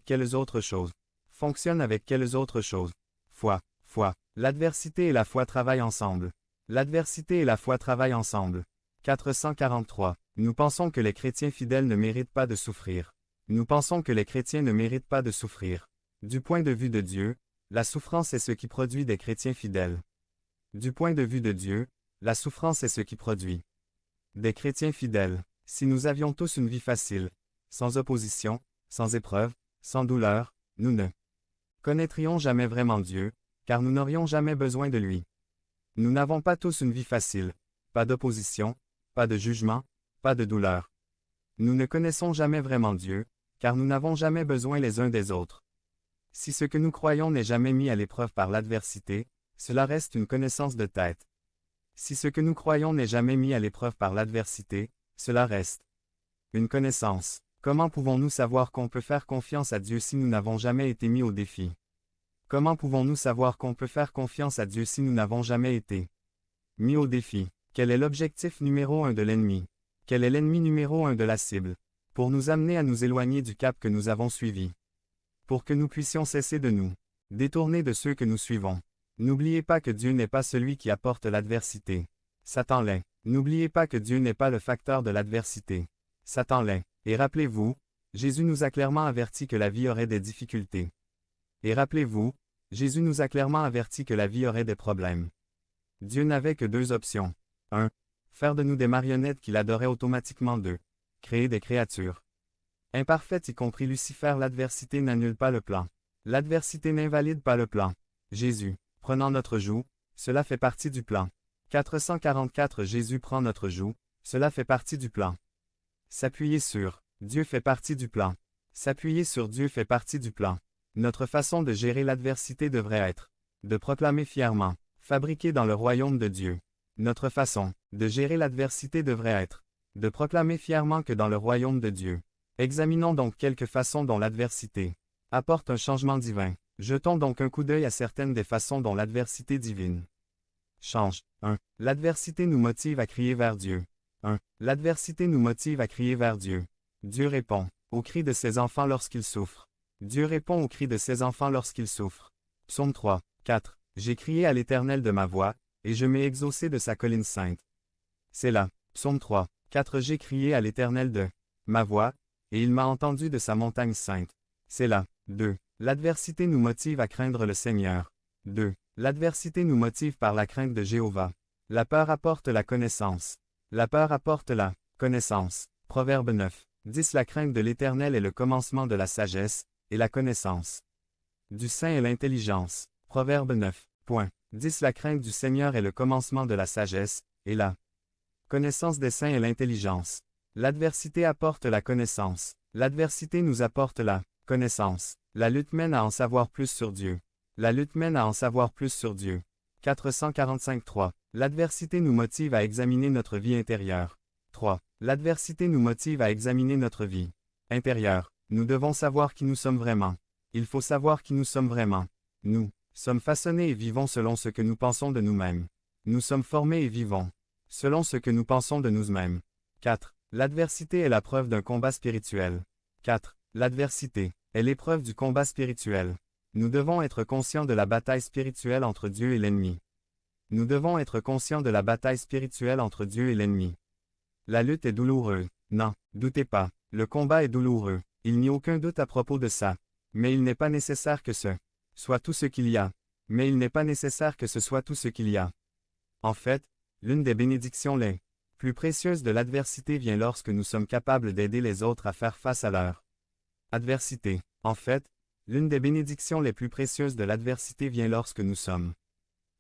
avec quelles autres choses? Fonctionne avec quelles autres choses? Foi. L'adversité et la foi travaillent ensemble. L'adversité et la foi travaillent ensemble. 443. Nous pensons que les chrétiens fidèles ne méritent pas de souffrir. Nous pensons que les chrétiens ne méritent pas de souffrir. Du point de vue de Dieu, la souffrance est ce qui produit des chrétiens fidèles. Du point de vue de Dieu, la souffrance est ce qui produit des chrétiens fidèles. Si nous avions tous une vie facile, sans opposition, sans épreuve, sans douleur, nous ne connaîtrions jamais vraiment Dieu, car nous n'aurions jamais besoin de lui. Nous n'avons pas tous une vie facile, pas d'opposition, pas de jugement, pas de douleur. Nous ne connaissons jamais vraiment Dieu, car nous n'avons jamais besoin les uns des autres. Si ce que nous croyons n'est jamais mis à l'épreuve par l'adversité, cela reste une connaissance de tête. Si ce que nous croyons n'est jamais mis à l'épreuve par l'adversité, cela reste une connaissance. Comment pouvons-nous savoir qu'on peut faire confiance à Dieu si nous n'avons jamais été mis au défi? Comment pouvons-nous savoir qu'on peut faire confiance à Dieu si nous n'avons jamais été mis au défi? Quel est l'objectif numéro 1 de l'ennemi? Quel est l'ennemi numéro 1 de la cible? Pour nous amener à nous éloigner du cap que nous avons suivi. Pour que nous puissions cesser de nous détourner de ceux que nous suivons. N'oubliez pas que Dieu n'est pas celui qui apporte l'adversité. Satan l'est. N'oubliez pas que Dieu n'est pas le facteur de l'adversité. Satan l'est. Et rappelez-vous, Jésus nous a clairement averti que la vie aurait des difficultés. Et rappelez-vous, Jésus nous a clairement averti que la vie aurait des problèmes. Dieu n'avait que deux options. 1. Faire de nous des marionnettes qu'il adorait automatiquement. 2. Créer des créatures imparfaites, y compris Lucifer. L'adversité n'annule pas le plan. L'adversité n'invalide pas le plan. Jésus, prenant notre joug, cela fait partie du plan. 444. Jésus prend notre joug, cela fait partie du plan. S'appuyer sur Dieu fait partie du plan. S'appuyer sur Dieu fait partie du plan. Notre façon de gérer l'adversité devrait être de proclamer fièrement, fabriqué dans le royaume de Dieu. Notre façon de gérer l'adversité devrait être de proclamer fièrement que dans le royaume de Dieu. Examinons donc quelques façons dont l'adversité apporte un changement divin. Jetons donc un coup d'œil à certaines des façons dont l'adversité divine change. 1. L'adversité nous motive à crier vers Dieu. 1. L'adversité nous motive à crier vers Dieu. Dieu répond aux cris de ses enfants lorsqu'ils souffrent. Dieu répond aux cris de ses enfants lorsqu'ils souffrent. Psaume 3, 4. J'ai crié à l'Éternel de ma voix, et je m'ai exaucé de sa colline sainte. C'est là. Psaume 3, 4. J'ai crié à l'Éternel de ma voix, et il m'a entendu de sa montagne sainte. C'est là. 2. L'adversité nous motive à craindre le Seigneur. 2. L'adversité nous motive par la crainte de Jéhovah. La peur apporte la connaissance. La peur apporte la connaissance. Proverbe 9, 10. La crainte de l'Éternel est le commencement de la sagesse, et la connaissance du saint est l'intelligence. Proverbe 9, 10. La crainte du Seigneur est le commencement de la sagesse, et la connaissance des saints est l'intelligence. L'adversité apporte la connaissance. L'adversité nous apporte la connaissance. La lutte mène à en savoir plus sur Dieu. La lutte mène à en savoir plus sur Dieu. 445.3. L'adversité nous motive à examiner notre vie intérieure. 3. L'adversité nous motive à examiner notre vie intérieure. Nous devons savoir qui nous sommes vraiment. Il faut savoir qui nous sommes vraiment. Nous sommes façonnés et vivons selon ce que nous pensons de nous-mêmes. Nous sommes formés et vivons selon ce que nous pensons de nous-mêmes. 4. L'adversité est la preuve d'un combat spirituel. 4. L'adversité est l'épreuve du combat spirituel. Nous devons être conscients de la bataille spirituelle entre Dieu et l'ennemi. Nous devons être conscients de la bataille spirituelle entre Dieu et l'ennemi. La lutte est douloureuse. Non, doutez pas, le combat est douloureux. Il n'y a aucun doute à propos de ça. Mais il n'est pas nécessaire que ce soit tout ce qu'il y a. Mais il n'est pas nécessaire que ce soit tout ce qu'il y a. En fait, l'une des bénédictions les plus précieuses de l'adversité vient lorsque nous sommes capables d'aider les autres à faire face à leur adversité. En fait, l'une des bénédictions les plus précieuses de l'adversité vient lorsque nous sommes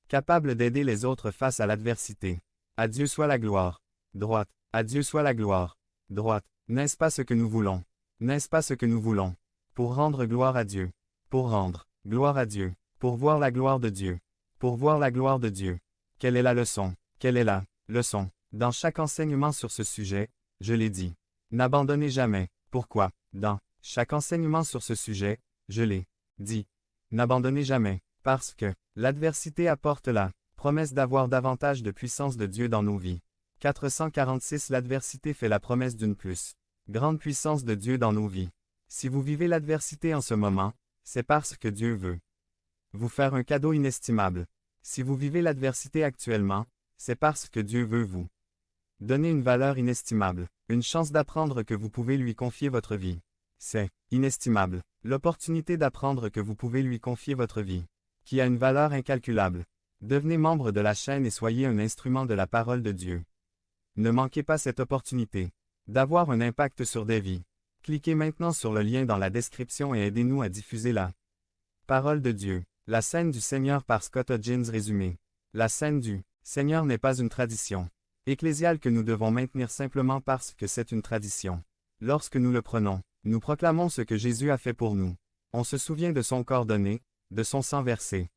capables d'aider les autres face à l'adversité. À Dieu soit la gloire. Droite. À Dieu soit la gloire. Droite. N'est-ce pas ce que nous voulons? N'est-ce pas ce que nous voulons? Pour rendre gloire à Dieu. Pour rendre gloire à Dieu. Pour voir la gloire de Dieu. Pour voir la gloire de Dieu. Quelle est la leçon? Quelle est la leçon? Dans chaque enseignement sur ce sujet, je l'ai dit. N'abandonnez jamais. Pourquoi? Dans chaque enseignement sur ce sujet, je l'ai dit. N'abandonnez jamais. Parce que l'adversité apporte la promesse d'avoir davantage de puissance de Dieu dans nos vies. 446. L'adversité fait la promesse d'une plus grande puissance de Dieu dans nos vies. Si vous vivez l'adversité en ce moment, c'est parce que Dieu veut vous faire un cadeau inestimable. Si vous vivez l'adversité actuellement, c'est parce que Dieu veut vous donner une valeur inestimable, une chance d'apprendre que vous pouvez lui confier votre vie. C'est inestimable, l'opportunité d'apprendre que vous pouvez lui confier votre vie, qui a une valeur incalculable. Devenez membre de la chaîne et soyez un instrument de la parole de Dieu. Ne manquez pas cette opportunité d'avoir un impact sur des vies. Cliquez maintenant sur le lien dans la description et aidez-nous à diffuser la parole de Dieu. La scène du Seigneur par Scott Hodgins résumé. La scène du Seigneur n'est pas une tradition ecclésiale que nous devons maintenir simplement parce que c'est une tradition. Lorsque nous le prenons, nous proclamons ce que Jésus a fait pour nous. On se souvient de son corps donné, de son sang versé.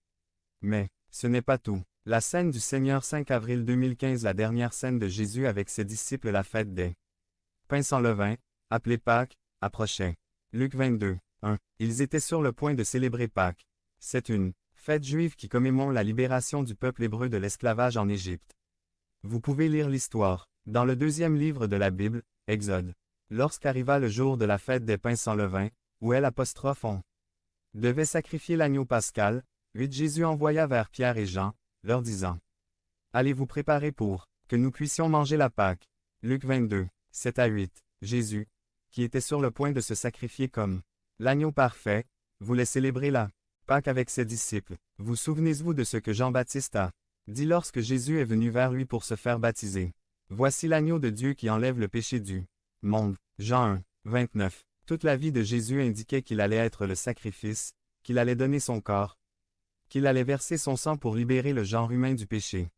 Mais, ce n'est pas tout. La scène du Seigneur 5 avril 2015. La dernière scène de Jésus avec ses disciples. La fête des pains sans levain, appelée Pâques, approchait. Luc 22, 1. Ils étaient sur le point de célébrer Pâques. C'est une fête juive qui commémore la libération du peuple hébreu de l'esclavage en Égypte. Vous pouvez lire l'histoire dans le deuxième livre de la Bible, Exode. Lorsqu'arriva le jour de la fête des pains sans levain, où on devait sacrifier l'agneau pascal, Jésus envoya vers Pierre et Jean, leur disant: Allez vous préparer pour que nous puissions manger la Pâque. Luc 22, 7 à 8. Jésus, qui était sur le point de se sacrifier comme l'agneau parfait, voulait célébrer la Pâques avec ses disciples. Vous souvenez-vous de ce que Jean-Baptiste a dit lorsque Jésus est venu vers lui pour se faire baptiser? Voici l'agneau de Dieu qui enlève le péché du monde. Jean 1, 29. Toute la vie de Jésus indiquait qu'il allait être le sacrifice, qu'il allait donner son corps, qu'il allait verser son sang pour libérer le genre humain du péché.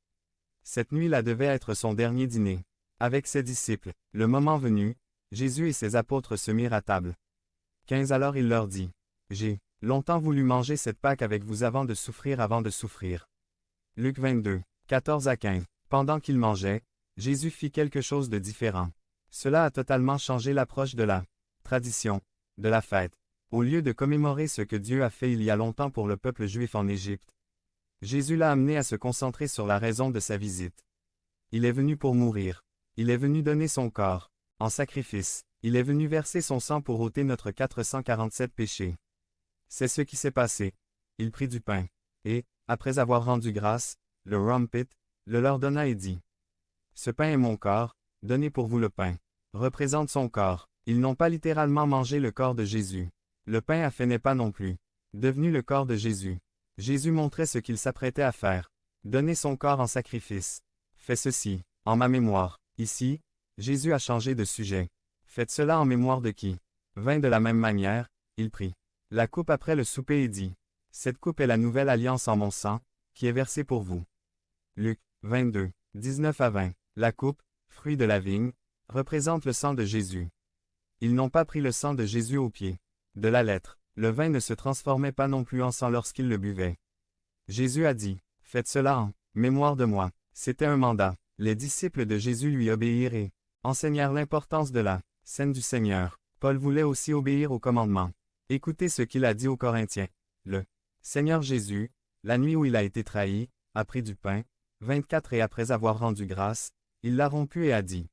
Cette nuit-là devait être son dernier dîner avec ses disciples. Le moment venu, Jésus et ses apôtres se mirent à table. 15 Alors il leur dit: J'ai longtemps voulu manger cette Pâque avec vous avant de souffrir. Luc 22, 14 à 15. Pendant qu'ils mangeaient, Jésus fit quelque chose de différent. Cela a totalement changé l'approche de la tradition de la fête. Au lieu de commémorer ce que Dieu a fait il y a longtemps pour le peuple juif en Égypte, Jésus l'a amené à se concentrer sur la raison de sa visite. Il est venu pour mourir. Il est venu donner son corps en sacrifice. Il est venu verser son sang pour ôter notre 447 péchés. C'est ce qui s'est passé. Il prit du pain, et, après avoir rendu grâce, le rompit, le leur donna et dit: Ce pain est mon corps, donnez pour vous. Le pain représente son corps. Ils n'ont pas littéralement mangé le corps de Jésus. Le pain à fait n'est pas non plus devenu le corps de Jésus. Jésus montrait ce qu'il s'apprêtait à faire. Donner son corps en sacrifice. Fais ceci, en ma mémoire. Ici, Jésus a changé de sujet. Faites cela en mémoire de qui? De la même manière, il prit la coupe après le souper et dit: Cette coupe est la nouvelle alliance en mon sang, qui est versée pour vous. Luc 22, 19 à 20. La coupe, fruit de la vigne, représente le sang de Jésus. Ils n'ont pas pris le sang de Jésus au pied de la lettre. Le vin ne se transformait pas non plus en sang lorsqu'ils le buvaient. Jésus a dit: Faites cela en mémoire de moi. C'était un mandat. Les disciples de Jésus lui obéirent et enseignèrent l'importance de la scène du Seigneur. Paul voulait aussi obéir au commandement. Écoutez ce qu'il a dit aux Corinthiens. Le Seigneur Jésus, la nuit où il a été trahi, a pris du pain, 24 et après avoir rendu grâce, il l'a rompu et a dit: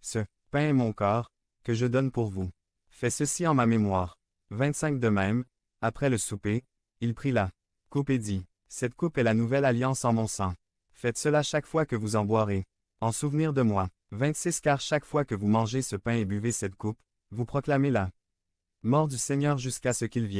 Ce pain est mon corps, que je donne pour vous. Faites ceci en ma mémoire. 25 De même, après le souper, il prit la coupe et dit: Cette coupe est la nouvelle alliance en mon sang. Faites cela chaque fois que vous en boirez, en souvenir de moi. 26 Car chaque fois que vous mangez ce pain et buvez cette coupe, vous proclamez la mort du Seigneur jusqu'à ce qu'il vienne.